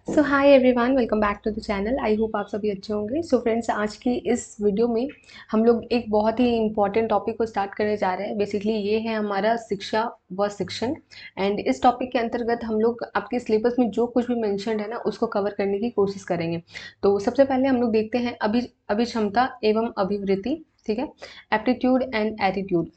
So hi everyone, welcome back to the channel. I hope आप सभी अच्छे होंगे। सो फ्रेंड्स, आज की इस वीडियो में हम लोग एक बहुत ही इंपॉर्टेंट टॉपिक को स्टार्ट करने जा रहे हैं। बेसिकली ये है हमारा शिक्षा व शिक्षण। एंड इस टॉपिक के अंतर्गत हम लोग आपके सिलेबस में जो कुछ भी मेंशन्ड है ना, उसको कवर करने की कोशिश करेंगे। तो सबसे पहले हम लोग देखते हैं अभिक्षमता एवं अभिवृत्ति। ठीक है, एप्टीट्यूड एंड एटीट्यूड।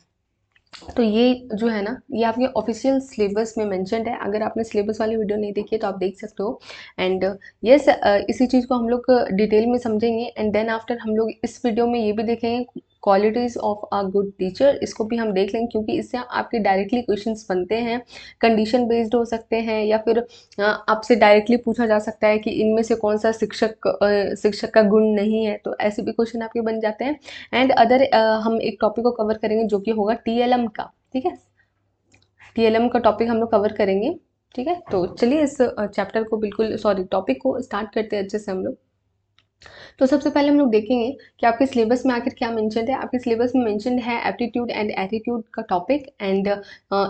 तो ये जो है ना, ये आपके ऑफिशियल सिलेबस में मेंशन्ड है। अगर आपने सिलेबस वाली वीडियो नहीं देखी है तो आप देख सकते हो। एंड यस, इसी चीज़ को हम लोग डिटेल में समझेंगे। एंड देन आफ्टर हम लोग इस वीडियो में ये भी देखेंगे qualities of a good teacher. इसको भी हम देख लेंगे क्योंकि इससे आपके डायरेक्टली क्वेश्चंस बनते हैं। कंडीशन बेस्ड हो सकते हैं या फिर आपसे डायरेक्टली पूछा जा सकता है कि इनमें से कौन सा शिक्षक का गुण नहीं है। तो ऐसे भी क्वेश्चन आपके बन जाते हैं। एंड अदर हम एक टॉपिक को कवर करेंगे जो कि होगा टीएलएम का। ठीक है, टीएलएम का टॉपिक हम लोग कवर करेंगे। ठीक है, तो चलिए इस चैप्टर को बिल्कुल टॉपिक को स्टार्ट करते हैं अच्छे से हम लोग। तो सबसे पहले हम लोग देखेंगे कि आपके सिलेबस में आखिर क्या मेंशन्ड है। आपके सिलेबस में मेंशन्ड है एप्टीट्यूड एंड एटीट्यूड का टॉपिक। एंड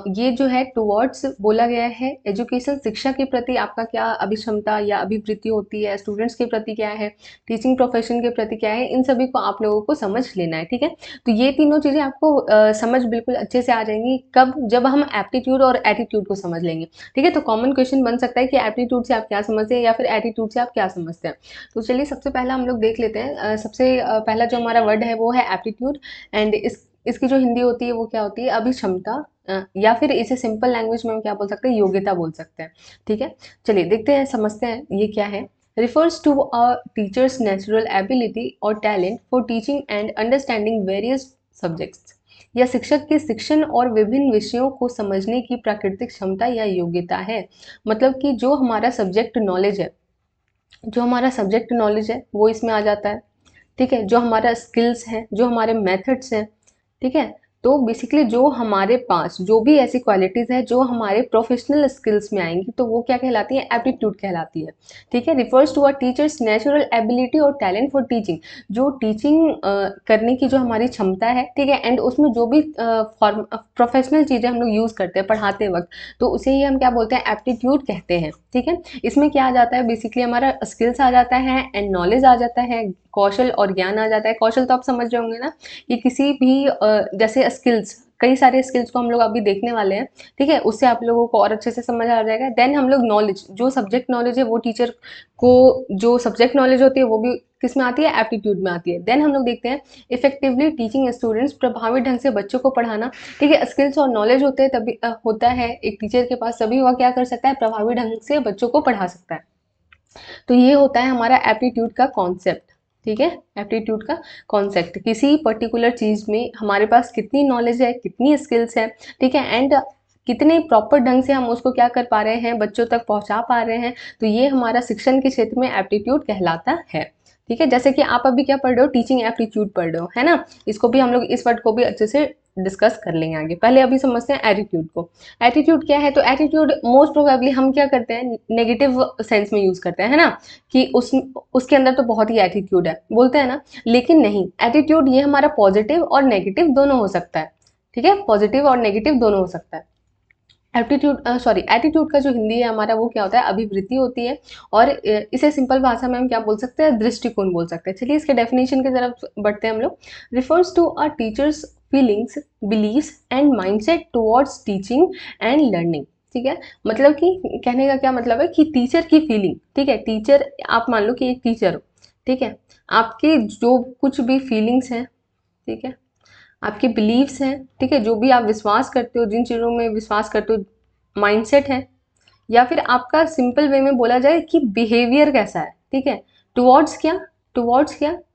ये जो है टुवर्ड्स बोला गया है एजुकेशन, शिक्षा के प्रति आपका क्या अभिक्षमता या अभिवृत्ति होती है, स्टूडेंट्स के प्रति क्या है, टीचिंग प्रोफेशन के प्रति क्या है, इन सभी को आप लोगों को समझ लेना है। ठीक है, तो ये तीनों चीज़ें आपको समझ बिल्कुल अच्छे से आ जाएंगी कब, जब हम एप्टीट्यूड और एटीट्यूड को समझ लेंगे। ठीक है, तो कॉमन क्वेश्चन बन सकता है कि एप्टीट्यूड से आप क्या समझते हैं या फिर एटीट्यूड से आप क्या समझते हैं। तो चलिए सबसे पहला हम लोग देख लेते हैं। सबसे पहला जो हमारा वर्ड है वो है एप्टीट्यूड। एंड इसकी जो हिंदी होती है वो क्या होती है, अभिक्षमता। या फिर इसे सिंपल लैंग्वेज में हम क्या बोल सकते हैं, योग्यता बोल सकते हैं। ठीक है, चलिए देखते हैं, समझते हैं ये क्या है। refers to a teacher's natural ability or talent for teaching and understanding various subjects। या शिक्षक के शिक्षण और विभिन्न विषयों को समझने की प्राकृतिक क्षमता या योग्यता है। मतलब कि जो हमारा सब्जेक्ट नॉलेज है, वो इसमें आ जाता है। ठीक है, जो हमारा स्किल्स है, जो हमारे मेथड्स हैं। ठीक है, तो बेसिकली जो हमारे पास जो भी ऐसी क्वालिटीज़ है जो हमारे प्रोफेशनल स्किल्स में आएंगी, तो वो क्या कहलाती है, एप्टीट्यूड कहलाती है। ठीक है, refers to a teacher's natural ability और टैलेंट फॉर टीचिंग। जो टीचिंग करने की जो हमारी क्षमता है, ठीक है, एंड उसमें जो भी प्रोफेशनल चीज़ें हम लोग यूज़ करते हैं पढ़ाते वक्त, तो उसे ही हम क्या बोलते हैं, एप्टीट्यूड कहते हैं। ठीक है, इसमें क्या आ जाता है, बेसिकली हमारा स्किल्स आ जाता है एंड नॉलेज आ जाता है, कौशल और ज्ञान आ जाता है। कौशल तो आप समझ रहे होंगे ना, कि किसी भी जैसे स्किल्स, कई सारे स्किल्स को हम लोग अभी देखने वाले हैं। ठीक है, उससे आप लोगों को और अच्छे से समझ आ जाएगा। देन हम लोग नॉलेज, जो सब्जेक्ट नॉलेज है वो टीचर को, जो सब्जेक्ट नॉलेज होती है वो भी किस में आती है, एप्टीट्यूड में आती है। देन हम लोग देखते हैं इफेक्टिवली टीचिंग स्टूडेंट्स, प्रभावी ढंग से बच्चों को पढ़ाना। ठीक है, स्किल्स और नॉलेज होते हैं तभी होता है एक टीचर के पास, तभी वह क्या कर सकता है, प्रभावी ढंग से बच्चों को पढ़ा सकता है। तो ये होता है हमारा एप्टीट्यूड का कॉन्सेप्ट। ठीक है, एप्टीट्यूड का कॉन्सेप्ट, किसी पर्टिकुलर चीज़ में हमारे पास कितनी नॉलेज है, कितनी स्किल्स है। ठीक है, एंड कितने प्रॉपर ढंग से हम उसको क्या कर पा रहे हैं, बच्चों तक पहुंचा पा रहे हैं। तो ये हमारा शिक्षण के क्षेत्र में एप्टीट्यूड कहलाता है। ठीक है, जैसे कि आप अभी क्या पढ़ रहे हो, टीचिंग एप्टीट्यूड पढ़ रहे हो, है ना। इसको भी हम लोग, इस वर्ड को भी अच्छे से डिस्कस कर लेंगे आगे। पहले अभी समझते हैं एटीट्यूड को। एटीट्यूड क्या है, तो एटीट्यूड मोस्ट प्रोबेबली हम क्या करते हैं, नेगेटिव सेंस में यूज करते हैं, है ना, कि उसके अंदर तो बहुत ही एटीट्यूड है बोलते हैं ना। लेकिन नहीं, एटीट्यूड ये हमारा पॉजिटिव और नेगेटिव दोनों हो सकता है। ठीक है, पॉजिटिव और नेगेटिव दोनों हो सकता है। एटीट्यूड का जो हिंदी है हमारा, वो क्या होता है, अभिवृत्ति होती है। और इसे सिंपल भाषा में हम क्या बोल सकते हैं, दृष्टिकोण बोल सकते हैं। चलिए इसके डेफिनेशन की तरफ बढ़ते हैं हम लोग। Refers to a teacher's feelings, beliefs and mindset towards teaching and learning. ठीक है, मतलब कि कहने का क्या मतलब है, कि टीचर की फीलिंग। ठीक है, टीचर, आप मान लो कि एक टीचर हो। ठीक है, आपके जो कुछ भी फीलिंग्स हैं, ठीक है, आपके बिलीव्स हैं, ठीक है, जो भी आप विश्वास करते हो, जिन चीज़ों में विश्वास करते हो, माइंडसेट है, या फिर आपका सिंपल वे में बोला जाए कि बिहेवियर कैसा है। ठीक है, टुवर्ड्स क्या,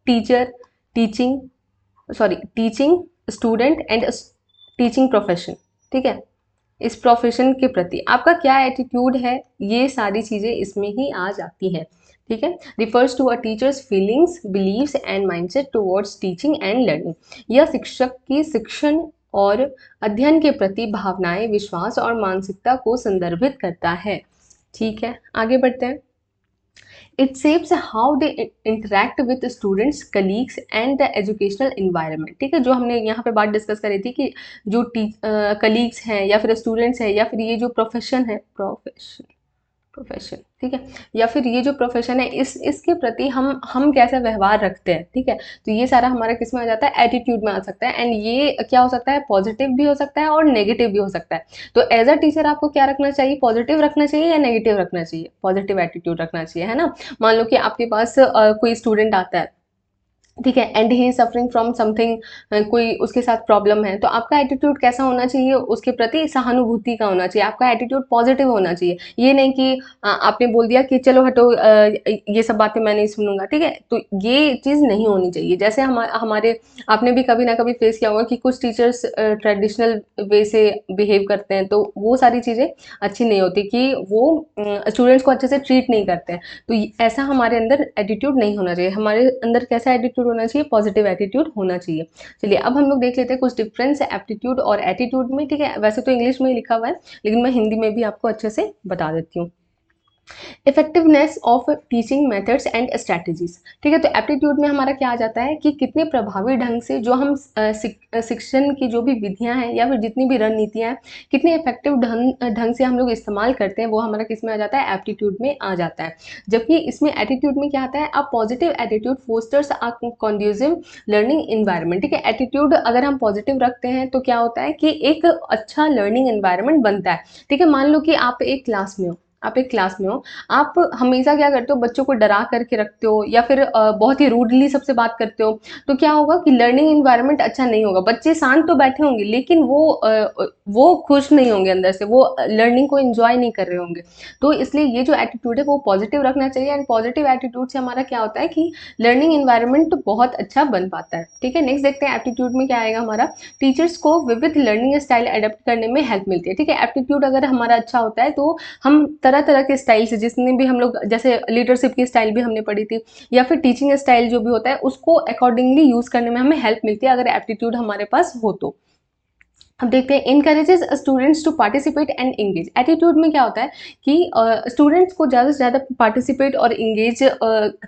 teacher, teaching, teaching student and teaching profession. ठीक है, इस प्रोफेशन के प्रति आपका क्या एटीट्यूड है, ये सारी चीज़ें इसमें ही आ जाती हैं। ठीक है, refers to a teacher's feelings, beliefs and mindset towards teaching and learning. यह शिक्षक की शिक्षण और अध्ययन के प्रति भावनाएं, विश्वास और मानसिकता को संदर्भित करता है। ठीक है, आगे बढ़ते हैं। It shapes how they interact with students, colleagues and the educational environment. ठीक है, जो हमने यहाँ पे बात डिस्कस करी थी कि जो कलीग्स हैं या फिर स्टूडेंट्स हैं या फिर ये जो प्रोफेशन है, प्रोफेशन, ठीक है, या फिर ये जो प्रोफेशन है इसके प्रति हम कैसा व्यवहार रखते हैं, ठीक है, तो ये सारा हमारा किस में आ जाता है, एटीट्यूड में आ सकता है। एंड ये क्या हो सकता है, पॉजिटिव भी हो सकता है और नेगेटिव भी हो सकता है। तो एज अ टीचर आपको क्या रखना चाहिए, पॉजिटिव रखना चाहिए या नेगेटिव रखना चाहिए, पॉजिटिव एटीट्यूड रखना चाहिए, है ना। मान लो कि आपके पास कोई स्टूडेंट आता है, ठीक है, and he suffering from something, कोई उसके साथ प्रॉब्लम है, तो आपका एटीट्यूड कैसा होना चाहिए, उसके प्रति सहानुभूति का होना चाहिए, आपका एटीट्यूड पॉजिटिव होना चाहिए। ये नहीं कि आपने बोल दिया कि चलो हटो, ये सब बातें मैं नहीं सुनूंगा, ठीक है, तो ये चीज़ नहीं होनी चाहिए। जैसे हमारे आपने भी कभी ना कभी फेस किया होगा कि कुछ टीचर्स ट्रेडिशनल वे से बिहेव करते हैं, तो वो सारी चीज़ें अच्छी नहीं होती कि वो स्टूडेंट्स को अच्छे से ट्रीट नहीं करते हैं। तो ऐसा हमारे अंदर एटीट्यूड नहीं होना चाहिए। हमारे अंदर कैसा एटीट्यूड होना चाहिए, पॉजिटिव एटीट्यूड होना चाहिए। चलिए अब हम लोग देख लेते हैं कुछ डिफरेंस है एप्टीट्यूड और एटीट्यूड में, ठीक है। वैसे तो इंग्लिश में ही लिखा हुआ है, लेकिन मैं हिंदी में भी आपको अच्छे से बता देती हूँ। Effectiveness of teaching methods and strategies, ठीक है। तो एप्टीट्यूड में हमारा क्या आ जाता है कि कितने प्रभावी ढंग से जो हम शिक्षण की जो भी विधियां हैं या फिर जितनी भी रणनीतियां हैं, कितने इफेक्टिव ढंग से हम लोग इस्तेमाल करते हैं, वो हमारा किस में आ जाता है, एप्टीट्यूड में आ जाता है। जबकि इसमें एटीट्यूड में क्या आता है, a positive attitude fosters a conducive learning environment, ठीक है। एटीट्यूड अगर हम पॉजिटिव रखते हैं तो क्या होता है कि एक अच्छा लर्निंग इन्वायरमेंट बनता है, ठीक है। मान लो कि आप एक क्लास में हो, आप एक क्लास में हो, आप हमेशा क्या करते हो, बच्चों को डरा करके रखते हो या फिर बहुत ही रूडली सबसे बात करते हो, तो क्या होगा कि लर्निंग इन्वायरमेंट अच्छा नहीं होगा। बच्चे शांत तो बैठे होंगे लेकिन वो खुश नहीं होंगे अंदर से, वो लर्निंग को एंजॉय नहीं कर रहे होंगे। तो इसलिए ये जो एटीट्यूड है वो पॉजिटिव रखना चाहिए। एंड पॉजिटिव एटीट्यूड से हमारा क्या होता है कि लर्निंग इन्वायरमेंट बहुत अच्छा बन पाता है, ठीक है। नेक्स्ट देखते हैं एप्टीट्यूड में क्या आएगा हमारा, टीचर्स को विविध लर्निंग स्टाइल अडेप्ट करने में हेल्प मिलती है, ठीक है। एप्टीट्यूड अगर हमारा अच्छा होता है तो हम तरह तरह के स्टाइल से, जितने भी हम लोग, जैसे लीडरशिप की स्टाइल भी हमने पढ़ी थी, या फिर टीचिंग स्टाइल जो भी होता है उसको अकॉर्डिंगली यूज करने में हमें हेल्प मिलती है अगर एप्टीट्यूड हमारे पास हो तो। अब देखते हैं encourages students to participate and engage. Attitude में क्या होता है कि स्टूडेंट्स को ज़्यादा से ज़्यादा पार्टिसिपेट और इंगेज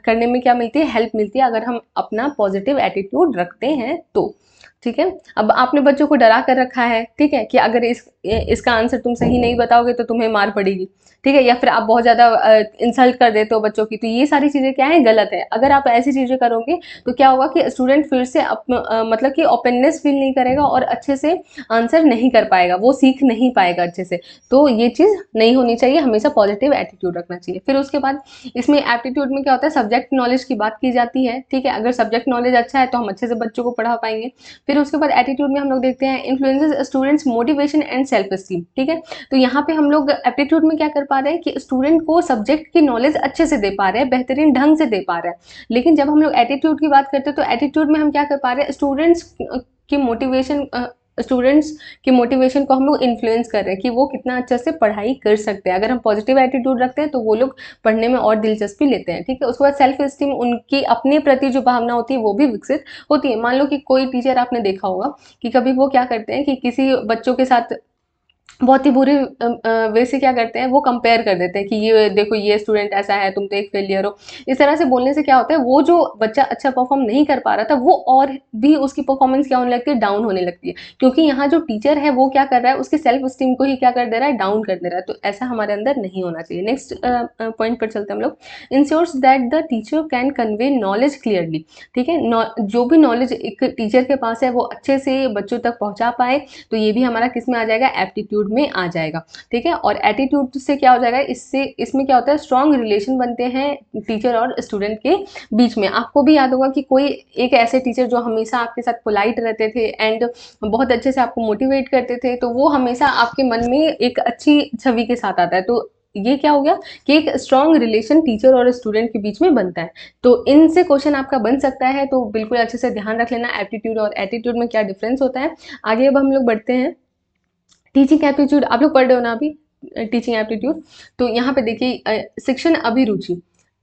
करने में क्या मिलती है, हेल्प मिलती है अगर हम अपना पॉजिटिव एटीट्यूड रखते हैं तो, ठीक है। अब आपने बच्चों को डरा कर रखा है, ठीक है, कि अगर इसका आंसर तुम सही नहीं बताओगे तो तुम्हें मार पड़ेगी, ठीक है, या फिर आप बहुत ज़्यादा इंसल्ट कर देते हो बच्चों की, तो ये सारी चीज़ें क्या है, गलत है। अगर आप ऐसी चीज़ें करोगे तो क्या होगा कि स्टूडेंट फिर से मतलब कि ओपननेस फील नहीं करेगा और अच्छे से आंसर नहीं कर पाएगा, वो सीख नहीं पाएगा अच्छे से। तो ये चीज़ नहीं होनी चाहिए, हमेशा पॉजिटिव एटीट्यूड रखना चाहिए। फिर उसके बाद इसमें एप्टीट्यूड में क्या होता है, सब्जेक्ट नॉलेज की बात की जाती है, ठीक है। अगर सब्जेक्ट नॉलेज अच्छा है तो हम अच्छे से बच्चों को पढ़ा पाएंगे। फिर उसके बाद एटीट्यूड में हम लोग देखते हैं influences students motivation and self esteem, ठीक है। तो यहाँ पे हम लोग एप्टीट्यूड में क्या कर पा रहे हैं कि स्टूडेंट को सब्जेक्ट की नॉलेज अच्छे से दे पा रहे हैं, बेहतरीन ढंग से दे पा रहे हैं। लेकिन जब हम लोग एटीट्यूड की बात करते हैं तो एटीट्यूड में हम क्या कर पा रहे हैं, स्टूडेंट्स की मोटिवेशन को हम लोग इन्फ्लुएंस कर रहे हैं कि वो कितना अच्छे से पढ़ाई कर सकते हैं। अगर हम पॉजिटिव एटीट्यूड रखते हैं तो वो लोग पढ़ने में और दिलचस्पी लेते हैं, ठीक है। उसके बाद सेल्फ एस्टीम, उनकी अपने प्रति जो भावना होती है वो भी विकसित होती है। मान लो कि कोई टीचर, आपने देखा होगा कि कभी वो क्या करते हैं कि किसी बच्चों के साथ बहुत ही बुरे वे से क्या करते हैं, वो कंपेयर कर देते हैं कि ये देखो ये स्टूडेंट ऐसा है, तुम तो एक फेलियर हो। इस तरह से बोलने से क्या होता है, वो जो बच्चा अच्छा परफॉर्म नहीं कर पा रहा था वो और भी उसकी परफॉर्मेंस क्या होने लगती है, डाउन होने लगती है। क्योंकि यहाँ जो टीचर है वो क्या कर रहा है, उसकी सेल्फ स्टीम को ही क्या कर दे रहा है, डाउन कर दे रहा है। तो ऐसा हमारे अंदर नहीं होना चाहिए। नेक्स्ट पॉइंट पर चलते हैं हम लोग, ensures that the teacher can convey knowledge clearly, ठीक है। जो भी नॉलेज एक टीचर के पास है वो अच्छे से बच्चों तक पहुंचा पाए, तो ये भी हमारा किस में आ जाएगा, एप्टीट्यूड में आ जाएगा, ठीक है। और एटीट्यूड से क्या हो जाएगा, इसमें क्या होता है, स्ट्रॉन्ग रिलेशन बनते हैं टीचर और स्टूडेंट के बीच में। आपको भी याद होगा कि कोई एक ऐसे टीचर जो हमेशा आपके साथ पोलाइट रहते थे एंड बहुत अच्छे से आपको मोटिवेट करते थे, तो वो हमेशा आपके मन में एक अच्छी छवि के साथ आता है। तो ये क्या हो गया कि एक स्ट्रॉन्ग रिलेशन टीचर और स्टूडेंट के बीच में बनता है। तो इनसे क्वेश्चन आपका बन सकता है, तो बिल्कुल अच्छे से ध्यान रख लेना एप्टीट्यूड और एटीट्यूड में क्या डिफरेंस होता है। आगे अब हम लोग बढ़ते हैं, टीचिंग एप्टीट्यूड आप लोग पढ़ रहे हो ना अभी, टीचिंग एप्टीट्यूड। तो यहाँ पे देखिए शिक्षण अभिरुचि,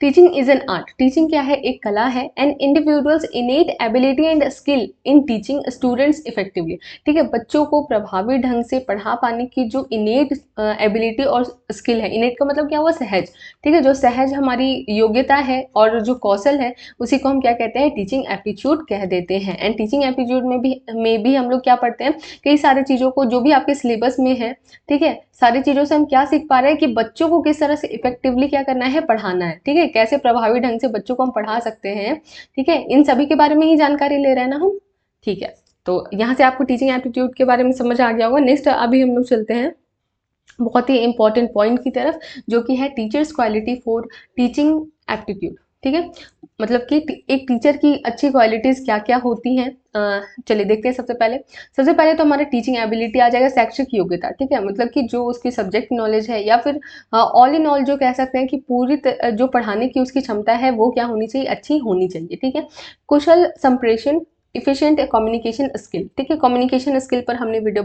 teaching is an art, teaching क्या है, एक कला है। And individuals इनेट ability and skill in teaching students effectively. ठीक है, बच्चों को प्रभावी ढंग से पढ़ा पाने की जो इनेट एबिलिटी और स्किल है, इनेट का मतलब क्या हुआ, सहज। ठीक है, जो सहज हमारी योग्यता है और जो कौशल है, उसी को हम क्या कहते हैं, टीचिंग एप्टीट्यूड कह देते हैं। एंड टीचिंग एप्टीट्यूड में भी हम लोग क्या पढ़ते हैं, कई सारी चीज़ों को जो भी आपके सिलेबस में है, ठीक है, सारी चीज़ों से हम क्या सीख पा रहे हैं कि बच्चों को किस तरह से इफेक्टिवली क्या करना है, पढ़ाना है। ठीक है, कैसे प्रभावी ढंग से बच्चों को हम पढ़ा सकते हैं। ठीक है, इन सभी के बारे में ही जानकारी ले रहे हैं ना हम। ठीक है, तो यहाँ से आपको टीचिंग एप्टीट्यूड के बारे में समझ आ गया होगा। नेक्स्ट अभी हम लोग चलते हैं बहुत ही इंपॉर्टेंट पॉइंट की तरफ, जो कि है teachers quality for teaching aptitude. ठीक है, मतलब कि एक टीचर की अच्छी क्वालिटीज़ क्या क्या होती हैं। चलिए देखते हैं। सबसे पहले तो हमारा टीचिंग एबिलिटी आ जाएगा, शैक्षिक योग्यता। ठीक है, मतलब कि जो उसकी सब्जेक्ट नॉलेज है, या फिर ऑल इन ऑल जो कह सकते हैं कि जो पढ़ाने की उसकी क्षमता है, वो क्या होनी चाहिए, अच्छी होनी चाहिए। ठीक है, कुशल संप्रेषण, इफिशिएंट कम्युनिकेशन स्किल। ठीक है, कम्युनिकेशन स्किल पर हमने वीडियो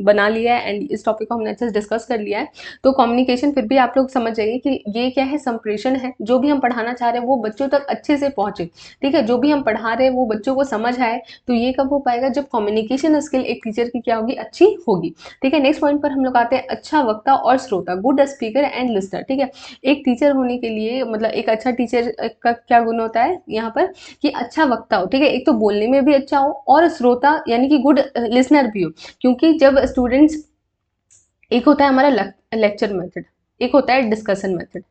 बना लिया है एंड इस टॉपिक को हमने अच्छे से डिस्कस कर लिया है। तो कम्युनिकेशन फिर भी आप लोग समझ जाइए कि ये क्या है, संप्रेषण है। जो भी हम पढ़ाना चाह रहे हैं वो बच्चों तक अच्छे से पहुंचे। ठीक है, जो भी हम पढ़ा रहे हैं वो बच्चों को समझ आए। तो ये कब हो पाएगा, जब कम्युनिकेशन स्किल एक टीचर की क्या होगी, अच्छी होगी। ठीक है, नेक्स्ट पॉइंट पर हम लोग आते हैं, अच्छा वक्ता और श्रोता, गुड स्पीकर एंड लिसनर। ठीक है, एक टीचर होने के लिए, मतलब एक अच्छा टीचर का क्या गुण होता है यहाँ पर, कि अच्छा वक्ता हो। ठीक है, एक तो बोलने में भी अच्छा हो और श्रोता यानी कि गुड लिसनर भी हो। क्योंकि जब स्टूडेंट्स, एक होता है हमारा लेक्चर मेथड, एक होता है डिस्कशन मेथड।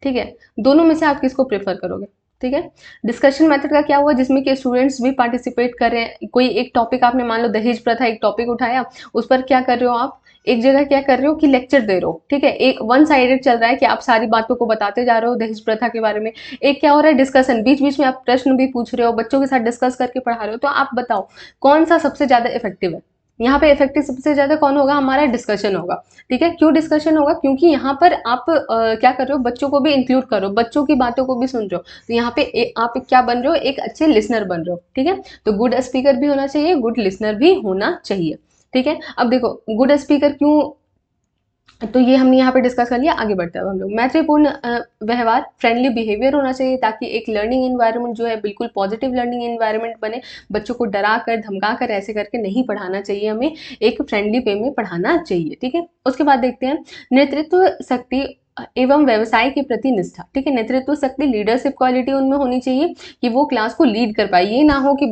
ठीक है, दोनों में से आप किसको प्रेफर करोगे। ठीक है, डिस्कशन मेथड का क्या हुआ, जिसमें कि स्टूडेंट्स भी पार्टिसिपेट कर रहे हैं। कोई एक टॉपिक आपने, मान लो दहेज प्रथा एक टॉपिक उठाया, उस पर क्या कर रहे हो आप, एक जगह क्या कर रहे हो कि लेक्चर दे रहे हो। ठीक है, एक वन साइडेड चल रहा है कि आप सारी बातों को बताते जा रहे हो दहेज प्रथा के बारे में। एक क्या हो रहा है, डिस्कशन, बीच बीच में आप प्रश्न भी पूछ रहे हो, बच्चों के साथ डिस्कस करके पढ़ा रहे हो। तो आप बताओ कौन सा सबसे ज्यादा इफेक्टिव है। यहाँ पे इफेक्टिव सबसे ज्यादा कौन होगा, हमारा डिस्कशन होगा। ठीक है, क्यों डिस्कशन होगा, क्योंकि यहाँ पर आप क्या कर रहे हो, बच्चों को भी इंक्लूड करो, बच्चों की बातों को भी सुन रहे हो। तो यहाँ पे आप क्या बन रहे हो, एक अच्छे लिसनर बन रहे हो। ठीक है, तो गुड स्पीकर भी होना चाहिए, गुड लिसनर भी होना चाहिए। ठीक है, अब देखो गुड स्पीकर क्यों, तो ये हमने यहाँ पे डिस्कस कर लिया। आगे बढ़ते हैं हम लोग, मैत्रीपूर्ण व्यवहार, फ्रेंडली बिहेवियर होना चाहिए, ताकि एक लर्निंग एनवायरनमेंट जो है बिल्कुल पॉजिटिव लर्निंग एनवायरनमेंट बने। बच्चों को डरा कर धमका कर ऐसे करके नहीं पढ़ाना चाहिए, हमें एक फ्रेंडली वे में पढ़ाना चाहिए। ठीक है, उसके बाद देखते हैं नेतृत्व शक्ति एवं व्यवसाय के प्रति निष्ठा। ठीक है, नेतृत्व शक्ति, लीडरशिप क्वालिटी उनमें होनी चाहिए कि वो क्लास को लीड कर पाए। ये ना हो कि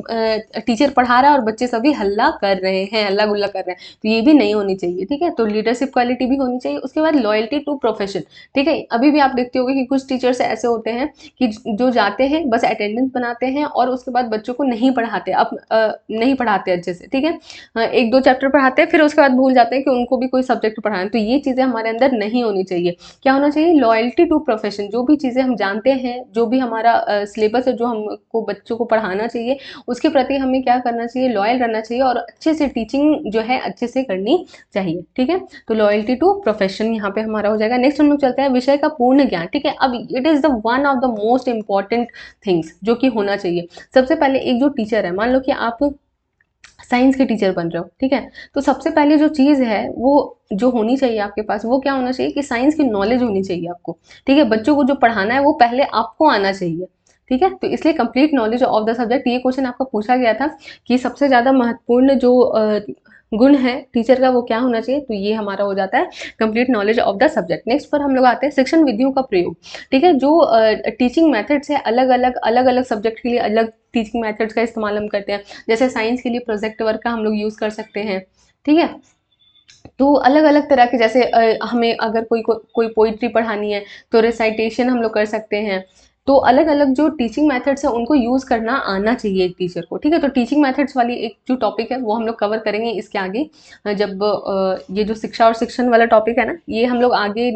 टीचर पढ़ा रहा है और बच्चे सभी हल्ला कर रहे हैं, हल्ला गुल्ला कर रहे हैं, तो ये भी नहीं होनी चाहिए। ठीक है, तो लीडरशिप क्वालिटी भी होनी चाहिए। उसके बाद लॉयल्टी टू प्रोफेशन। ठीक है, अभी भी आप देखते होंगे कि कुछ टीचर्स ऐसे होते हैं कि जो जाते हैं बस अटेंडेंस बनाते हैं और उसके बाद बच्चों को नहीं पढ़ाते, अब नहीं पढ़ाते अच्छे से। ठीक है, एक दो चैप्टर पढ़ाते हैं, फिर उसके बाद भूल जाते हैं कि उनको भी कोई सब्जेक्ट पढ़ाना है। तो ये चीज़ें हमारे अंदर नहीं होनी चाहिए। क्या होना चाहिए, लॉयल्टी टू प्रोफेशन। जो भी चीज़ें हम जानते हैं, जो भी हमारा सिलेबस है, जो हमको बच्चों को पढ़ाना चाहिए, उसके प्रति हमें क्या करना चाहिए, लॉयल रहना चाहिए और अच्छे से टीचिंग जो है अच्छे से करनी चाहिए। ठीक है, तो लॉयल्टी टू प्रोफेशन यहाँ पे हमारा हो जाएगा। नेक्स्ट हम लोग चलते हैं, विषय का पूर्ण ज्ञान। ठीक है, अब it is the one of the most important things जो कि होना चाहिए। सबसे पहले एक जो टीचर है, मान लो कि आप साइंस के टीचर बन रहे हो। ठीक है, तो सबसे पहले जो चीज़ है वो जो होनी चाहिए आपके पास, वो क्या होना चाहिए कि साइंस की नॉलेज होनी चाहिए आपको। ठीक है, बच्चों को जो पढ़ाना है वो पहले आपको आना चाहिए। ठीक है, तो इसलिए complete knowledge of the subject, ये क्वेश्चन आपका पूछा गया था कि सबसे ज़्यादा महत्वपूर्ण जो गुण है टीचर का वो क्या होना चाहिए, तो ये हमारा हो जाता है complete knowledge of the subject. Next पर हम लोग आते हैं शिक्षण विधियों का प्रयोग। ठीक है, जो टीचिंग मेथड्स है, अलग अलग सब्जेक्ट के लिए अलग टीचिंग मेथड्स का इस्तेमाल हम करते हैं। जैसे साइंस के लिए प्रोजेक्ट वर्क का हम लोग यूज़ कर सकते हैं। ठीक है, तो अलग अलग तरह के, जैसे हमें अगर कोई पोइट्री पढ़ानी है तो रिसाइटेशन हम लोग कर सकते हैं। तो अलग अलग जो टीचिंग मेथड्स है उनको यूज़ करना आना चाहिए एक टीचर को। ठीक है, तो टीचिंग मेथड्स वाली एक जो टॉपिक है वो हम लोग कवर करेंगे इसके आगे, जब ये जो शिक्षा और शिक्षण वाला टॉपिक है ना, ये हम लोग आगे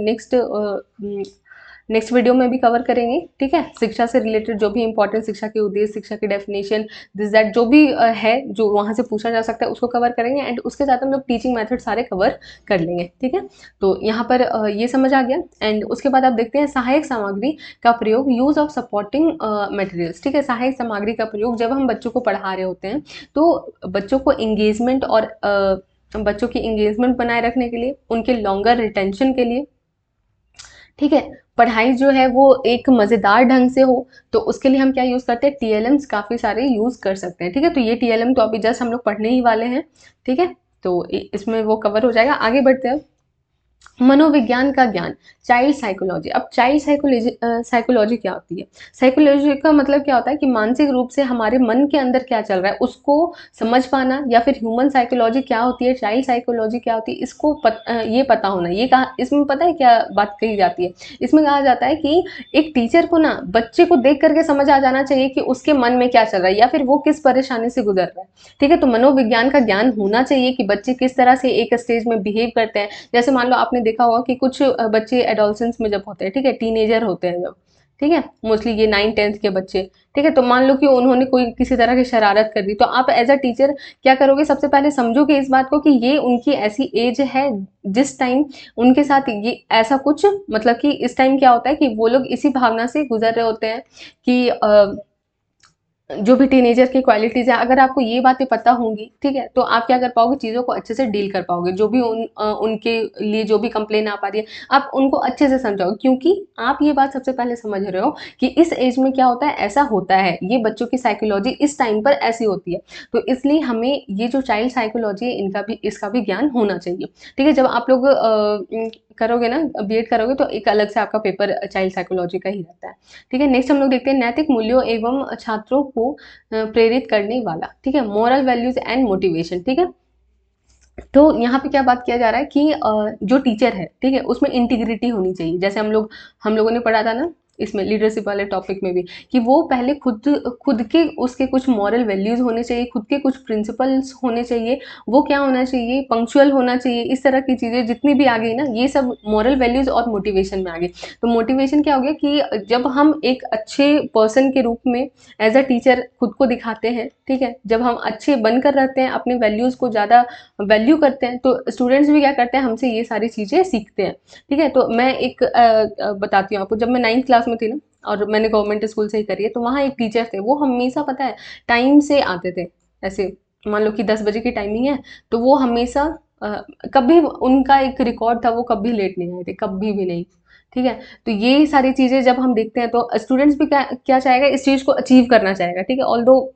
नेक्स्ट वीडियो में भी कवर करेंगे। ठीक है, शिक्षा से रिलेटेड जो भी इंपॉर्टेंट, शिक्षा के उद्देश्य, शिक्षा की डेफिनेशन, दिस दैट, जो भी है जो वहाँ से पूछा जा सकता है उसको कवर करेंगे। एंड उसके साथ हम लोग टीचिंग मेथड सारे कवर कर लेंगे। ठीक है, तो यहाँ पर ये समझ आ गया। एंड उसके बाद आप देखते हैं सहायक सामग्री का प्रयोग, यूज़ ऑफ सपोर्टिंग मटेरियल्स। ठीक है, सहायक सामग्री का प्रयोग जब हम बच्चों को पढ़ा रहे होते हैं तो बच्चों को इंगेजमेंट और बच्चों की इंगेजमेंट बनाए रखने के लिए, उनके लॉन्गर रिटेंशन के लिए, ठीक है, पढ़ाई जो है वो एक मज़ेदार ढंग से हो, तो उसके लिए हम क्या यूज़ करते हैं, टीएलएम्स काफ़ी सारे यूज़ कर सकते हैं। ठीक है, तो ये टीएलएम तो अभी जस्ट हम लोग पढ़ने ही वाले हैं। ठीक है, तो इसमें वो कवर हो जाएगा। आगे बढ़ते हैं। मनोविज्ञान का ज्ञान, चाइल्ड साइकोलॉजी। अब चाइल्ड साइकोलॉजी क्या होती है? साइकोलॉजी का मतलब क्या होता है कि मानसिक रूप से हमारे मन के अंदर क्या चल रहा है उसको समझ पाना, या फिर ह्यूमन साइकोलॉजी क्या होती है, चाइल्ड साइकोलॉजी क्या होती है, इसको ये पता होना। ये कहा इसमें पता है क्या बात कही जाती है? इसमें कहा जाता है कि एक टीचर को ना बच्चे को देख करके समझ आ जाना चाहिए कि उसके मन में क्या चल रहा है या फिर वो किस परेशानी से गुजर रहा है। ठीक है, तो मनोविज्ञान का ज्ञान होना चाहिए कि बच्चे किस तरह से एक स्टेज में बिहेव करते हैं। जैसे मान लो आपने देखा होगा कि कुछ बच्चे एडोलसेंस में जब होते हैं, ठीक है, टीनेजर होते हैं जब, ठीक है, मोस्टली ये 9th-10th के बच्चे, ठीक है, तो मान लो कि उन्होंने कोई किसी तरह की शरारत कर दी, तो आप एज अ टीचर क्या करोगे, सबसे पहले समझोगे इस बात को कि ये उनकी ऐसी एज है जिस टाइम उनके साथ ये ऐसा कुछ, मतलब कि इस टाइम क्या होता है कि वो लोग इसी भावना से गुजर रहे होते हैं कि जो भी टीनेजर की क्वालिटीज़ हैं, अगर आपको ये बातें पता होंगी, ठीक है, तो आप क्या कर पाओगे, चीज़ों को अच्छे से डील कर पाओगे। जो भी उनके लिए जो भी कंप्लेन आ पा रही है, आप उनको अच्छे से समझाओगे, क्योंकि आप ये बात सबसे पहले समझ रहे हो कि इस एज में क्या होता है, ऐसा होता है, ये बच्चों की साइकोलॉजी इस टाइम पर ऐसी होती है। तो इसलिए हमें ये जो चाइल्ड साइकोलॉजी है, इसका भी ज्ञान होना चाहिए। ठीक है, जब आप लोग करोगे ना, बीएड करोगे, तो एक अलग से आपका पेपर चाइल्ड साइकोलॉजी का ही रहता है। ठीक है, नेक्स्ट हम लोग देखते हैं नैतिक मूल्यों एवं छात्रों को प्रेरित करने वाला। ठीक है, मोरल वैल्यूज एंड मोटिवेशन। ठीक है, तो यहाँ पे क्या बात किया जा रहा है कि जो टीचर है, ठीक है, उसमें इंटीग्रिटी होनी चाहिए। जैसे हम लोगों ने पढ़ा था ना इसमें लीडरशिप वाले टॉपिक में भी, कि वो पहले खुद खुद के उसके कुछ मॉरल वैल्यूज होने चाहिए, खुद के कुछ प्रिंसिपल्स होने चाहिए, वो क्या होना चाहिए, पंक्चुअल होना चाहिए, इस तरह की चीज़ें जितनी भी आ गई ना, ये सब मॉरल वैल्यूज और मोटिवेशन में आ गई। तो मोटिवेशन क्या हो गया कि जब हम एक अच्छे पर्सन के रूप में एज अ टीचर खुद को दिखाते हैं, ठीक है, जब हम अच्छे बनकर रहते हैं, अपने वैल्यूज़ को ज़्यादा वैल्यू करते हैं, तो स्टूडेंट्स भी क्या करते हैं, हमसे ये सारी चीज़ें सीखते हैं। ठीक है, तो मैं एक बताती हूँ आपको। जब मैं 9th क्लास में थी ना, और मैंने गवर्नमेंट स्कूल से ही करी है, तो वहाँ एक टीचर थे, वो हमेशा पता है टाइम से आते थे। ऐसे मान लो कि 10 बजे की टाइमिंग है, तो वो हमेशा कभी उनका एक रिकॉर्ड था, वो कभी लेट नहीं आए थे, कभी भी नहीं। ठीक है, तो ये सारी चीज़ें जब हम देखते हैं, तो स्टूडेंट्स भी क्या क्या चाहेगा, इस चीज़ को अचीव करना चाहेगा। ठीक है, ऑल्दो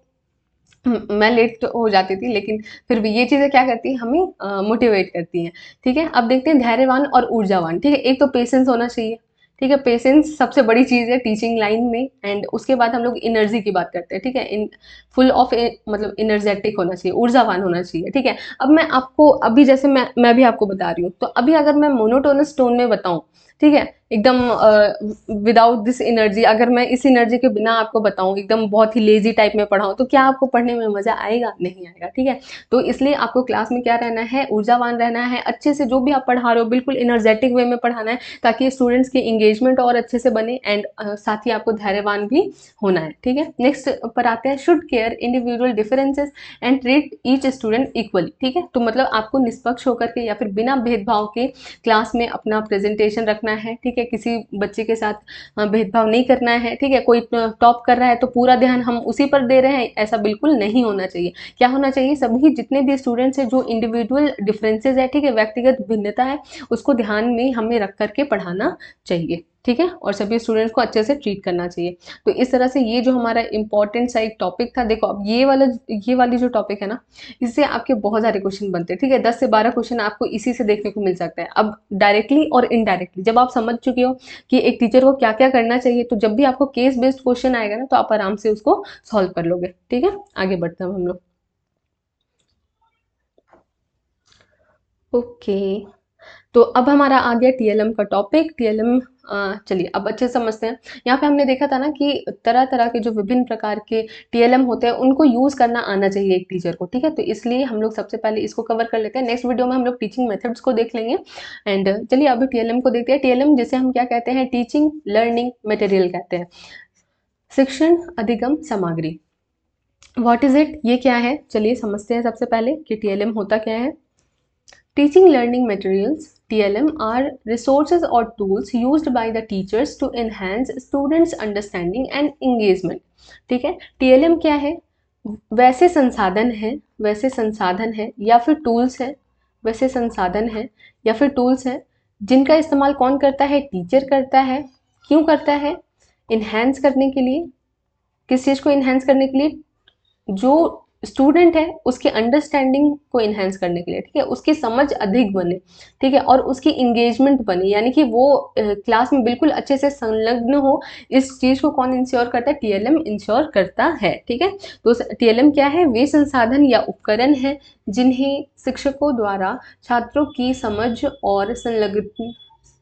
मैं लेट हो जाती थी, लेकिन फिर भी ये चीज़ें क्या करती हैं, हमें मोटिवेट करती हैं। ठीक है, अब देखते हैं धैर्यवान और ऊर्जावान। ठीक है, एक तो पेशेंस होना चाहिए। ठीक है, पेशेंस सबसे बड़ी चीज़ है टीचिंग लाइन में। एंड उसके बाद हम लोग एनर्जी की बात करते हैं। ठीक है, इन फुल ऑफ मतलब एनर्जेटिक होना चाहिए, ऊर्जावान होना चाहिए। ठीक है, अब मैं आपको अभी जैसे मैं भी आपको बता रही हूँ, तो अभी अगर मैं मोनोटोनस टोन में बताऊँ, ठीक है, एकदम विदाउट दिस एनर्जी, अगर मैं इस एनर्जी के बिना आपको बताऊं, एकदम बहुत ही लेजी टाइप में पढ़ाऊं, तो क्या आपको पढ़ने में मजा आएगा? नहीं आएगा। ठीक है, तो इसलिए आपको क्लास में क्या रहना है, ऊर्जावान रहना है, अच्छे से जो भी आप पढ़ा रहे हो बिल्कुल एनर्जेटिक वे में पढ़ाना है, ताकि स्टूडेंट्स की इंगेजमेंट और अच्छे से बने। एंड साथ ही आपको धैर्यवान भी होना है। ठीक है, नेक्स्ट पर आते हैं, should care individual differences and treat each student equally. ठीक है, तो मतलब आपको निष्पक्ष होकर के या फिर बिना भेदभाव के क्लास में अपना प्रेजेंटेशन रखना है। ठीक है, किसी बच्चे के साथ भेदभाव नहीं करना है। ठीक है, कोई टॉप कर रहा है तो पूरा ध्यान हम उसी पर दे रहे हैं, ऐसा बिल्कुल नहीं होना चाहिए। क्या होना चाहिए, सभी जितने भी स्टूडेंट्स हैं, जो इंडिविजुअल डिफरेंसेस है, ठीक है, व्यक्तिगत भिन्नता है, उसको ध्यान में हमें रख करके पढ़ाना चाहिए। ठीक है, और सभी स्टूडेंट्स को अच्छे से ट्रीट करना चाहिए। तो इस तरह से ये जो हमारा इंपॉर्टेंट सा एक टॉपिक था, देखो अब ये वाली जो टॉपिक है ना, इससे आपके बहुत सारे क्वेश्चन बनते हैं। ठीक है, 10 से 12 क्वेश्चन आपको इसी से देखने को मिल सकता है। अब डायरेक्टली और इनडायरेक्टली जब आप समझ चुके हो कि एक टीचर को क्या क्या करना चाहिए, तो जब भी आपको केस बेस्ड क्वेश्चन आएगा ना, तो आप आराम से उसको सॉल्व कर लोगे। ठीक है, आगे बढ़ते हैं हम लोग। ओके, तो अब हमारा आ गया टीएलएम का टॉपिक। टीएलएम चलिए अब अच्छे से समझते हैं। यहाँ पे हमने देखा था ना कि तरह तरह के जो विभिन्न प्रकार के टीएलएम होते हैं, उनको यूज़ करना आना चाहिए एक टीचर को। ठीक है, तो इसलिए हम लोग सबसे पहले इसको कवर कर लेते हैं। नेक्स्ट वीडियो में हम लोग टीचिंग मेथड्स को देख लेंगे। एंड चलिए अभी टीएलएम को देखते हैं। टीएलएम जिसे हम क्या कहते हैं, टीचिंग लर्निंग मटेरियल कहते हैं, शिक्षण अधिगम सामग्री। व्हाट इज इट, ये क्या है, चलिए समझते हैं सबसे पहले कि टीएलएम होता क्या है। Teaching learning materials (TLM) are resources or tools used by the teachers to enhance students' understanding and engagement. ठीक है, TLM क्या है, वैसे संसाधन है या फिर टूल्स है, वैसे संसाधन है या फिर टूल्स है जिनका इस्तेमाल कौन करता है, टीचर करता है। क्यों करता है? इन्हेंस करने के लिए। किस चीज़ को इन्हेंस करने के लिए? जो स्टूडेंट है उसकी अंडरस्टैंडिंग को इन्हेंस करने के लिए, ठीक है, उसकी समझ अधिक बने, ठीक है, और उसकी इंगेजमेंट बने, यानी कि वो क्लास में बिल्कुल अच्छे से संलग्न हो। इस चीज़ को कौन इंश्योर करता है? टीएलएम इंश्योर करता है, ठीक है। तो टीएलएम क्या है? वे संसाधन या उपकरण है जिन्हें शिक्षकों द्वारा छात्रों की समझ और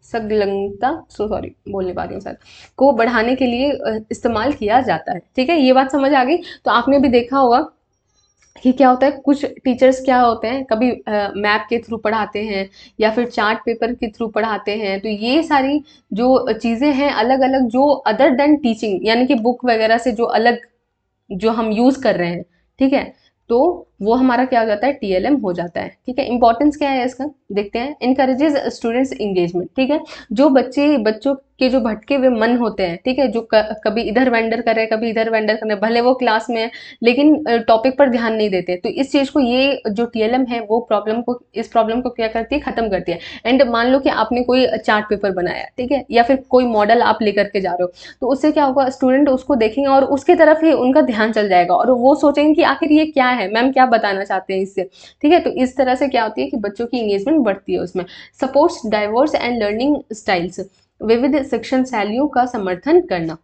संलग्नता सॉरी बोल नहीं पा रही हूँ सर को बढ़ाने के लिए इस्तेमाल किया जाता है, ठीक है। ये बात समझ आ गई। तो आपने भी देखा होगा कि क्या होता है, कुछ टीचर्स क्या होते हैं, कभी मैप के थ्रू पढ़ाते हैं या फिर चार्ट पेपर के थ्रू पढ़ाते हैं। तो ये सारी जो चीज़ें हैं अलग अलग, जो अदर देन टीचिंग, यानी कि बुक वगैरह से जो अलग जो हम यूज़ कर रहे हैं, ठीक है, तो वो हमारा क्या हो जाता है? टीएलएम हो जाता है, ठीक है। इंपॉर्टेंस क्या है इसका, देखते हैं। इनकरेजेस स्टूडेंट्स एंगेजमेंट, ठीक है। जो बच्चों के जो भटके हुए मन होते हैं, ठीक है, जो कभी इधर वेंडर कर रहे हैं, कभी इधर वेंडर कर रहे हैं, भले वो क्लास में है लेकिन टॉपिक पर ध्यान नहीं देते, तो इस चीज़ को, ये जो टीएलएम है वो इस प्रॉब्लम को क्या करती है? खत्म करती है। एंड मान लो कि आपने कोई चार्ट पेपर बनाया, ठीक है, या फिर कोई मॉडल आप लेकर के जा रहे हो, तो उससे क्या होगा? स्टूडेंट उसको देखेंगे और उसके तरफ ही उनका ध्यान चल जाएगा और वो सोचेंगे कि आखिर ये क्या है, मैम क्या बताना चाहते हैं इससे, ठीक है। तो इस तरह से क्या होती है कि बच्चों की एंगेजमेंट बढ़ती है उसमें। Supports diverse and learning styles, विविध शिक्षण शैलियों का समर्थन करना,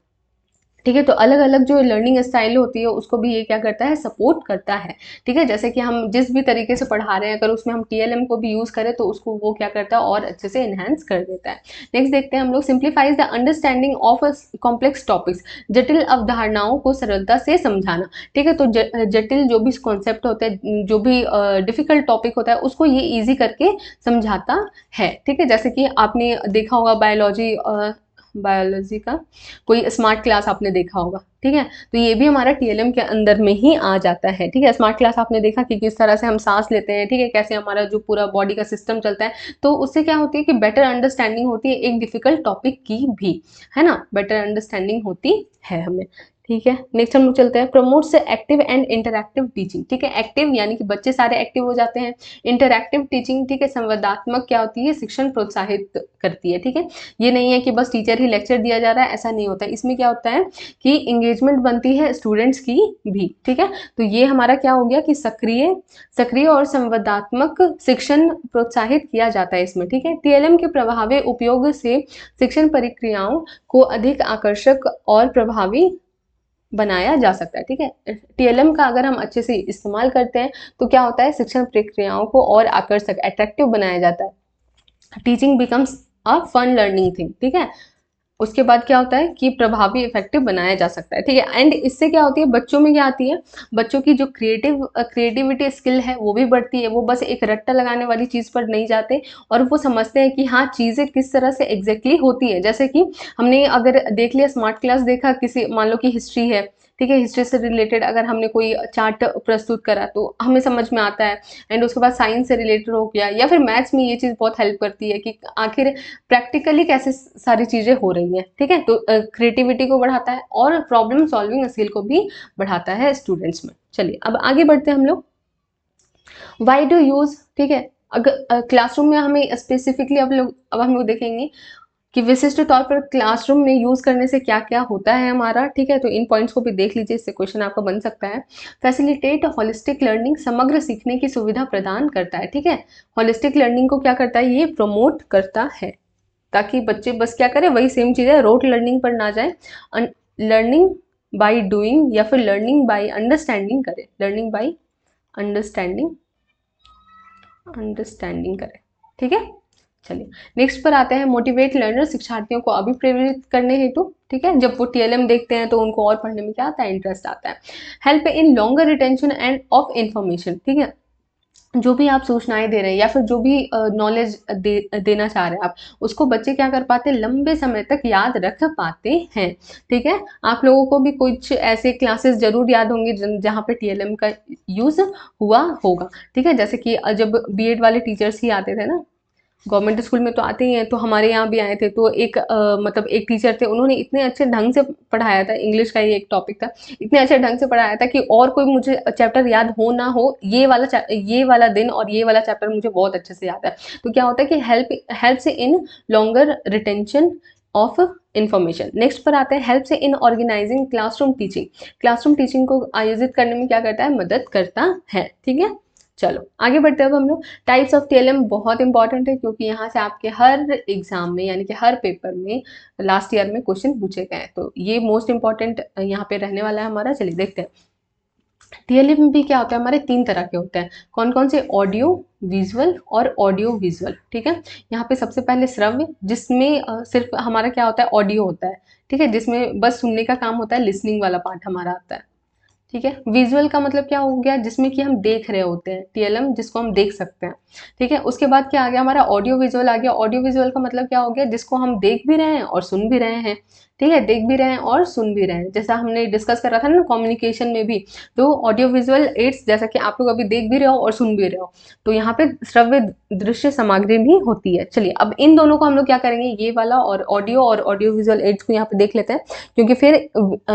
ठीक है। तो अलग अलग जो लर्निंग स्टाइल होती है उसको भी ये क्या करता है? सपोर्ट करता है, ठीक है। जैसे कि हम जिस भी तरीके से पढ़ा रहे हैं, अगर उसमें हम टीएलएम को भी यूज़ करें तो उसको वो क्या करता है? और अच्छे से इन्हेंस कर देता है। नेक्स्ट देखते हैं हम लोग, simplifies the understanding of complex topics, जटिल अवधारणाओं को सरलता से समझाना, ठीक है। तो जटिल जो भी कॉन्सेप्ट होता है, जो भी डिफिकल्ट टॉपिक होता है, उसको ये ईजी करके समझाता है, ठीक है। जैसे कि आपने देखा होगा बायोलॉजी का कोई स्मार्ट क्लास आपने देखा होगा, ठीक है। तो ये भी हमारा टीएलएम के अंदर में ही आ जाता है, ठीक है। स्मार्ट क्लास आपने देखा कि किस तरह से हम सांस लेते हैं, ठीक है, कैसे हमारा जो पूरा बॉडी का सिस्टम चलता है। तो उससे क्या होती है कि बेटर अंडरस्टैंडिंग होती है एक डिफिकल्ट टॉपिक की भी, है ना, बेटर अंडरस्टैंडिंग होती है हमें, ठीक है। नेक्स्ट हम लोग चलते हैं, promotes active and interactive teaching, ठीक है। एक्टिव यानी कि बच्चे सारे एक्टिव हो जाते हैं। इंटरैक्टिव टीचिंग, ठीक है, संवादात्मक क्या होती है? शिक्षण प्रोत्साहित करती है, ठीक है। ये नहीं है कि बस टीचर ही लेक्चर दिया जा रहा है, ऐसा नहीं होता है। इसमें क्या होता है कि इंगेजमेंट बनती है स्टूडेंट्स की भी, ठीक है। तो ये हमारा क्या हो गया कि सक्रिय और संवादात्मक शिक्षण प्रोत्साहित किया जाता है इसमें, ठीक है। टीएलएम के प्रभावी उपयोग से शिक्षण प्रक्रियाओं को अधिक आकर्षक और प्रभावी बनाया जा सकता है, ठीक है। टीएलएम का अगर हम अच्छे से इस्तेमाल करते हैं तो क्या होता है? शिक्षण प्रक्रियाओं को और आकर्षक, अट्रैक्टिव बनाया जाता है। Teaching becomes a fun learning thing, ठीक है। उसके बाद क्या होता है कि प्रभावी इफेक्टिव बनाया जा सकता है, ठीक है। एंड इससे क्या होती है? बच्चों में क्या आती है? बच्चों की जो क्रिएटिविटी स्किल है वो भी बढ़ती है। वो बस एक रट्टा लगाने वाली चीज़ पर नहीं जाते और वो समझते हैं कि हाँ, चीज़ें किस तरह से एग्जैक्टली होती है। जैसे कि हमने अगर देख लिया, स्मार्ट क्लास देखा, किसी मान लो कि हिस्ट्री है, ठीक है, हिस्ट्री से रिलेटेड अगर हमने कोई चार्ट प्रस्तुत करा तो हमें समझ में आता है। एंड उसके बाद साइंस से रिलेटेड हो गया, या फिर मैथ्स में ये चीज़ बहुत हेल्प करती है कि आखिर प्रैक्टिकली कैसे सारी चीज़ें हो रही हैं, ठीक है। तो क्रिएटिविटी को बढ़ाता है और प्रॉब्लम सॉल्विंग स्किल को भी बढ़ाता है स्टूडेंट्स में। चलिए अब आगे बढ़ते हैं हम लोग। वाई डू यूज़, ठीक है। अगर क्लासरूम में हमें स्पेसिफिकली अब हम लोग देखेंगे कि विशिष्ट तौर पर क्लासरूम में यूज़ करने से क्या क्या होता है हमारा, ठीक है। तो इन पॉइंट्स को भी देख लीजिए, इससे क्वेश्चन आपका बन सकता है। फैसिलिटेट होलिस्टिक लर्निंग, समग्र सीखने की सुविधा प्रदान करता है, ठीक है। होलिस्टिक लर्निंग को क्या करता है? ये प्रमोट करता है, ताकि बच्चे बस क्या करें, वही सेम चीज़ है, रोट लर्निंग पर ना जाए, लर्निंग बाय डूइंग या फिर लर्निंग बाय अंडरस्टैंडिंग करें, लर्निंग बाय अंडरस्टैंडिंग करें, ठीक है। चलिए नेक्स्ट पर आते हैं, मोटिवेट लर्नर, शिक्षार्थियों को अभिप्रेरित करने हेतु, ठीक है। जब वो टीएलएम देखते हैं तो उनको और पढ़ने में क्या आता है? इंटरेस्ट आता है। Help in longer retention end of information, ठीक है। जो भी आप सूचनाएं दे रहे हैं या फिर जो भी नॉलेज देना चाह रहे हैं आप, उसको बच्चे क्या कर पाते हैं? लंबे समय तक याद रख पाते हैं, ठीक है। आप लोगों को भी कुछ ऐसे क्लासेस जरूर याद होंगे जहाँ पे टीएलएम का यूज़ हुआ होगा, ठीक है। जैसे कि जब बीएड वाले टीचर्स ही आते थे ना, गवर्नमेंट स्कूल में तो आते ही हैं, तो हमारे यहाँ भी आए थे। तो एक मतलब एक टीचर थे, उन्होंने इतने अच्छे ढंग से पढ़ाया था, इंग्लिश का ही एक टॉपिक था, इतने अच्छे ढंग से पढ़ाया था कि और कोई मुझे चैप्टर याद हो ना हो, ये वाला दिन और ये वाला चैप्टर मुझे बहुत अच्छे से याद है। तो क्या होता है कि हेल्प से in longer retention of information. Next पर आते हैं हेल्प से in organising classroom teaching. Classroom teaching को आयोजित करने में क्या करता है, मदद करता है। ठीक है, चलो आगे बढ़ते हैं। अब हम लोग टाइप्स ऑफ टीएलएम बहुत इंपॉर्टेंट है, क्योंकि यहाँ से आपके हर एग्जाम में यानी कि हर पेपर में लास्ट ईयर में क्वेश्चन पूछे गए हैं, तो ये मोस्ट इंपॉर्टेंट यहाँ पे रहने वाला है हमारा। चलिए देखते हैं। टीएलएम में भी क्या होता है, हमारे 3 तरह के होते हैं। कौन कौन से, ऑडियो विजुअल और ऑडियो विजुअल। ठीक है, यहाँ पे सबसे पहले श्रव्य, जिसमें सिर्फ हमारा क्या होता है, ऑडियो होता है। ठीक है, जिसमें बस सुनने का काम होता है, लिसनिंग वाला पार्ट हमारा आता है। ठीक है, विजुअल का मतलब क्या हो गया, जिसमें कि हम देख रहे होते हैं, टीएलएम जिसको हम देख सकते हैं। ठीक है, उसके बाद क्या आ गया, हमारा ऑडियो विजुअल आ गया। ऑडियो विजुअल का मतलब क्या हो गया, जिसको हम देख भी रहे हैं और सुन भी रहे हैं। ठीक है, देख भी रहे हैं और सुन भी रहे हैं, जैसा हमने डिस्कस करा था ना कम्युनिकेशन में भी। तो ऑडियो विजुअल एड्स, जैसा कि आप लोग अभी देख भी रहे हो और सुन भी रहे हो, तो यहाँ पे श्रव्य दृश्य सामग्री भी होती है। चलिए अब इन दोनों को हम लोग क्या करेंगे, ये वाला और ऑडियो विजुअल एड्स को यहाँ पे देख लेते हैं, क्योंकि फिर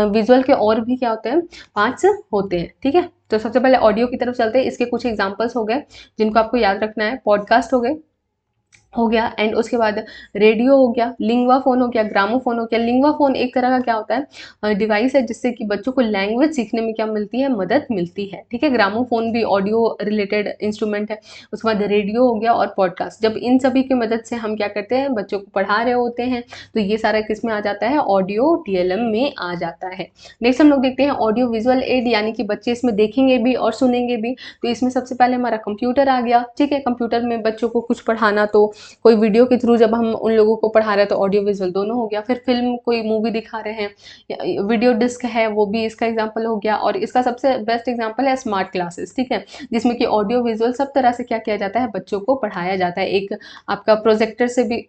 विजुअल के और भी क्या होते हैं, पार्ट्स होते हैं। ठीक है, तो सबसे पहले ऑडियो की तरफ चलते हैं। इसके कुछ एग्जांपल्स हो गए जिनको आपको याद रखना है। पॉडकास्ट हो गया एंड उसके बाद रेडियो हो गया, लिंगवा फोन हो गया, ग्रामोफोन हो गया। लिंगवा फोन एक तरह का क्या होता है, डिवाइस है, जिससे कि बच्चों को लैंग्वेज सीखने में क्या मिलती है, मदद मिलती है। ठीक है, ग्रामोफोन भी ऑडियो रिलेटेड इंस्ट्रूमेंट है। उसके बाद रेडियो हो गया और पॉडकास्ट। जब इन सभी की मदद से हम क्या करते हैं, बच्चों को पढ़ा रहे होते हैं, तो ये सारा किस में आ जाता है, ऑडियो टीएलएम में आ जाता है। नेक्स्ट हम लोग देखते हैं ऑडियो विजुअल एड, यानी कि बच्चे इसमें देखेंगे भी और सुनेंगे भी। तो इसमें सबसे पहले हमारा कंप्यूटर आ गया। ठीक है, कंप्यूटर में बच्चों को कुछ पढ़ाना, तो कोई वीडियो के थ्रू जब हम उन लोगों को पढ़ा रहे हैं तो ऑडियो विजुअल दोनों हो गया। फिर फिल्म, कोई मूवी दिखा रहे हैं, वीडियो डिस्क है, वो भी इसका एग्जांपल हो गया। और इसका सबसे बेस्ट एग्जांपल है स्मार्ट क्लासेस। ठीक है, जिसमें कि ऑडियो विजुअल सब तरह से क्या किया जाता है, बच्चों को पढ़ाया जाता है। एक आपका प्रोजेक्टर से भी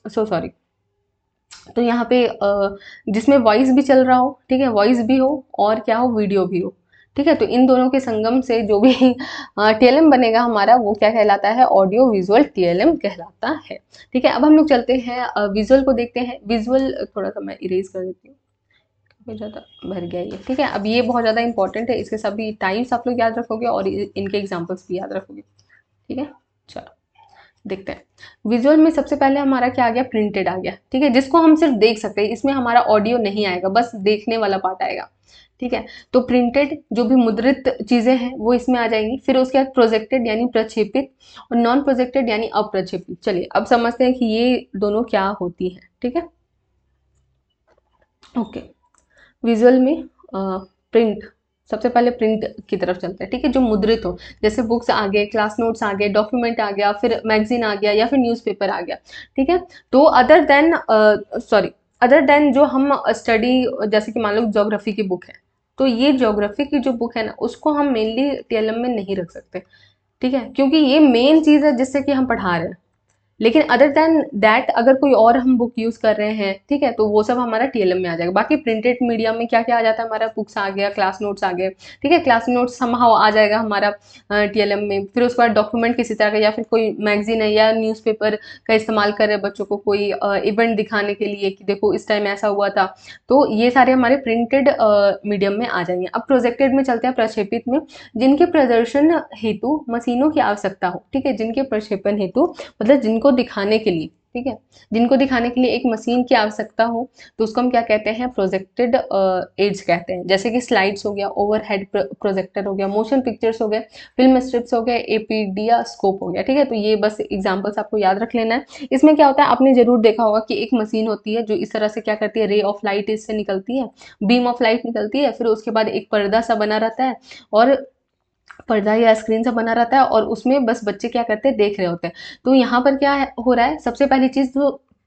सॉरी, तो यहाँ पे जिसमें वॉइस भी चल रहा हो, ठीक है, वॉइस भी हो और क्या हो, वीडियो भी हो। ठीक है, तो इन दोनों के संगम से जो भी टीएलएम बनेगा हमारा, वो क्या कहलाता है, ऑडियो विजुअल टीएलएम कहलाता है। ठीक है, अब हम लोग चलते हैं विजुअल को देखते हैं। विजुअल थोड़ा सा मैं इरेज कर देती हूँ, बहुत ज़्यादा भर गया ये। ठीक है, अब ये बहुत ज़्यादा इंपॉर्टेंट है, इसके सभी टाइप्स आप लोग याद रखोगे और इनके एग्जाम्पल्स भी याद रखोगे। ठीक है, चलो देखते हैं। विजुअल में सबसे पहले हमारा क्या आ गया, प्रिंटेड आ गया। ठीक है, जिसको हम सिर्फ देख सकते हैं, इसमें हमारा ऑडियो नहीं आएगा, बस देखने वाला पार्ट आएगा। ठीक है, तो प्रिंटेड जो भी मुद्रित चीजें हैं वो इसमें आ जाएंगी। फिर उसके बाद प्रोजेक्टेड यानी प्रक्षेपित, और नॉन प्रोजेक्टेड यानी अप्रक्षेपित। चलिए अब समझते हैं कि ये दोनों क्या होती हैं। ठीक है, ओके। विजुअल में प्रिंट, सबसे पहले प्रिंट की तरफ चलते हैं। ठीक है, जो मुद्रित हो, जैसे बुक्स आ गए, क्लास नोट्स आ गए, डॉक्यूमेंट आ गया, फिर मैगजीन आ गया, या फिर न्यूज़पेपर आ गया। ठीक है, तो अदर देन जो हम स्टडी, जैसे कि मान लो ज्योग्राफी की बुक है, तो ये ज्योग्राफी की जो बुक है ना, उसको हम मेनली टीएलएम में नहीं रख सकते। ठीक है, क्योंकि ये मेन चीज़ है जिससे कि हम पढ़ा रहे हैं। लेकिन अदर देन दैट अगर कोई और हम बुक यूज कर रहे हैं, ठीक है, तो वो सब हमारा टीएलएम में आ जाएगा। बाकी प्रिंटेड मीडिया में क्या क्या आ जाता है, हमारा बुक्स आ गया, क्लास नोट्स आ गए। ठीक है, क्लास नोट्स समहाउ आ जाएगा हमारा टीएलएम में। फिर उसके बाद डॉक्यूमेंट किसी तरह का, या फिर कोई मैगजीन है या न्यूज़पेपर का इस्तेमाल कर रहे हैं बच्चों को कोई इवेंट दिखाने के लिए, कि देखो इस टाइम ऐसा हुआ था, तो ये सारे हमारे प्रिंटेड मीडियम में आ जाएंगे। अब प्रोजेक्टेड में चलते हैं, प्रक्षेपित में, जिनके प्रदर्शन हेतु मशीनों की आवश्यकता हो। ठीक है, जिनके प्रक्षेपण हेतु मतलब जिनको दिखाने के लिए, ठीक है, जिनको दिखाने के लिए एक मशीन की आवश्यकता हो, तो उसको हम क्या कहते हैं, प्रोजेक्टेड एड्स कहते हैं। जैसे कि स्लाइड्स हो गया, ओवरहेड प्रोजेक्टर हो गया, मोशन पिक्चर्स हो गए, फिल्म स्ट्रिप्स हो गए, एपीडिया स्कोप हो गया। ठीक है, तो ये बस एग्जांपल्स आपको याद रख लेना है। इसमें क्या होता है, आपने जरूर देखा होगा कि एक मशीन होती है जो इस तरह से क्या करती है, रे ऑफ लाइट इससे निकलती है, बीम ऑफ लाइट निकलती है, फिर उसके बाद एक पर्दा सा बना रहता है, और पर्दा या स्क्रीन सा बना रहता है, और उसमें बस बच्चे क्या करते हैं, देख रहे होते हैं। तो यहाँ पर क्या हो रहा है, सबसे पहली चीज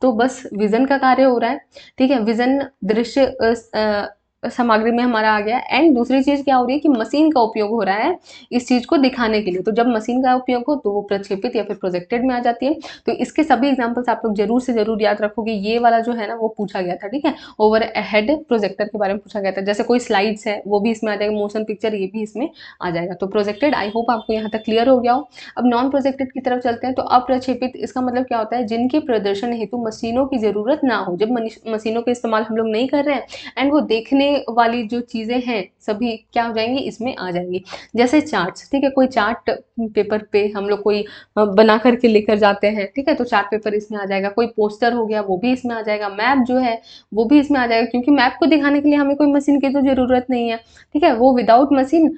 तो बस विजन का कार्य हो रहा है। ठीक है, विजन दृश्य सामग्री में हमारा आ गया। एंड दूसरी चीज क्या हो रही है कि मशीन का उपयोग हो रहा है इस चीज को दिखाने के लिए। तो जब मशीन का उपयोग हो तो वो प्रक्षेपित या फिर प्रोजेक्टेड में आ जाती है। तो इसके सभी एग्जांपल्स आप लोग जरूर से जरूर याद रखोगे। ये वाला जो है ना वो पूछा गया था। ठीक है, ओवर हेड प्रोजेक्टर के बारे में पूछा गया था। जैसे कोई स्लाइड्स है वो भी इसमें आ जाएगा, मोशन पिक्चर ये भी इसमें आ जाएगा। तो प्रोजेक्टेड, आई होप आपको यहाँ तक क्लियर हो गया हो। अब नॉन प्रोजेक्टेड की तरफ चलते हैं। तो अप्रक्षेपित, इसका मतलब क्या होता है, जिनके प्रदर्शन हेतु मशीनों की जरूरत ना हो, जब मशीनों का इस्तेमाल हम लोग नहीं कर रहे हैं एंड वो देखने वाली जो चीज़ें हैं सभी क्या हो जाएंगी, इसमें आ जाएंगी। जैसे चार्ट्स, ठीक है, कोई चार्ट पेपर पे हम लोग कोई बना करके लेकर जाते हैं, ठीक है, तो चार्ट पेपर इसमें आ जाएगा। कोई पोस्टर हो गया वो भी इसमें आ जाएगा। मैप जो है वो भी इसमें आ जाएगा, क्योंकि मैप को दिखाने के लिए हमें कोई मशीन की तो ज़रूरत नहीं है, ठीक है, वो विदाउट मशीन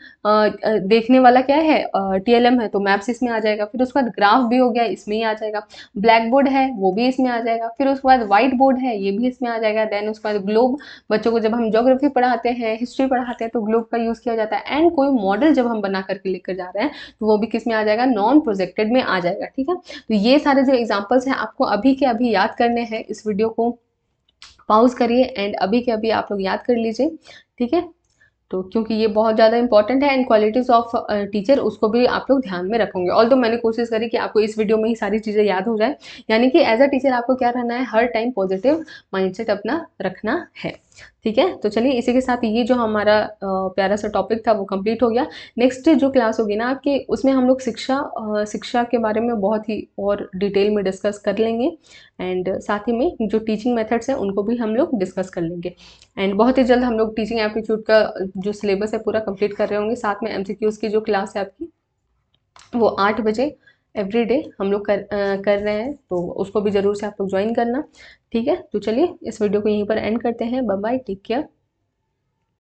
देखने वाला क्या है, टीएलएम है, तो मैप्स इसमें आ जाएगा। फिर उसके बाद ग्राफ भी हो गया, इसमें ही आ जाएगा। ब्लैक बोर्ड है वो भी इसमें आ जाएगा। फिर उसके बाद व्हाइट बोर्ड है, ये भी इसमें आ जाएगा। देन उसके बाद ग्लोब, बच्चों को जब हम ज्योग्राफी पढ़ाते हैं, हिस्ट्री पढ़ाते हैं, तो ग्लोब का यूज़ किया जाता है। एंड कोई मॉडल जब हम बना करके लेकर जा रहे हैं तो वो भी किस में आ जाएगा, नॉन प्रोजेक्टेड में आ जाएगा, ठीक है। तो ये सारे जो एग्जाम्पल्स हैं आपको अभी के अभी याद करने हैं। इस वीडियो को पॉज करिए एंड अभी के अभी आप लोग याद कर लीजिए, ठीक है। तो क्योंकि ये बहुत ज़्यादा इंपॉर्टेंट है एंड क्वालिटीज ऑफ टीचर उसको भी आप लोग ध्यान में रखोगे। ऑल्दो मैंने कोशिश करी कि आपको इस वीडियो में ही सारी चीज़ें याद हो जाए, यानी कि एज अ टीचर आपको क्या रहना है, हर टाइम पॉजिटिव माइंडसेट अपना रखना है, ठीक है। तो चलिए इसी के साथ ये जो हमारा प्यारा सा टॉपिक था वो कंप्लीट हो गया। नेक्स्ट जो क्लास होगी ना आपकी, उसमें हम लोग शिक्षा के बारे में बहुत ही और डिटेल में डिस्कस कर लेंगे। एंड साथ ही में जो टीचिंग मेथड्स हैं उनको भी हम लोग डिस्कस कर लेंगे। एंड बहुत ही जल्द हम लोग टीचिंग एप्टीट्यूड का जो सिलेबस है पूरा कंप्लीट कर रहे होंगे। साथ में एमसीक्यूज़ की जो क्लास है आपकी वो 8 बजे एवरी डे हम लोग कर रहे हैं, तो उसको भी ज़रूर से आप लोग ज्वाइन करना, ठीक है। तो चलिए इस वीडियो को यहीं पर एंड करते हैं। Bye bye, take care.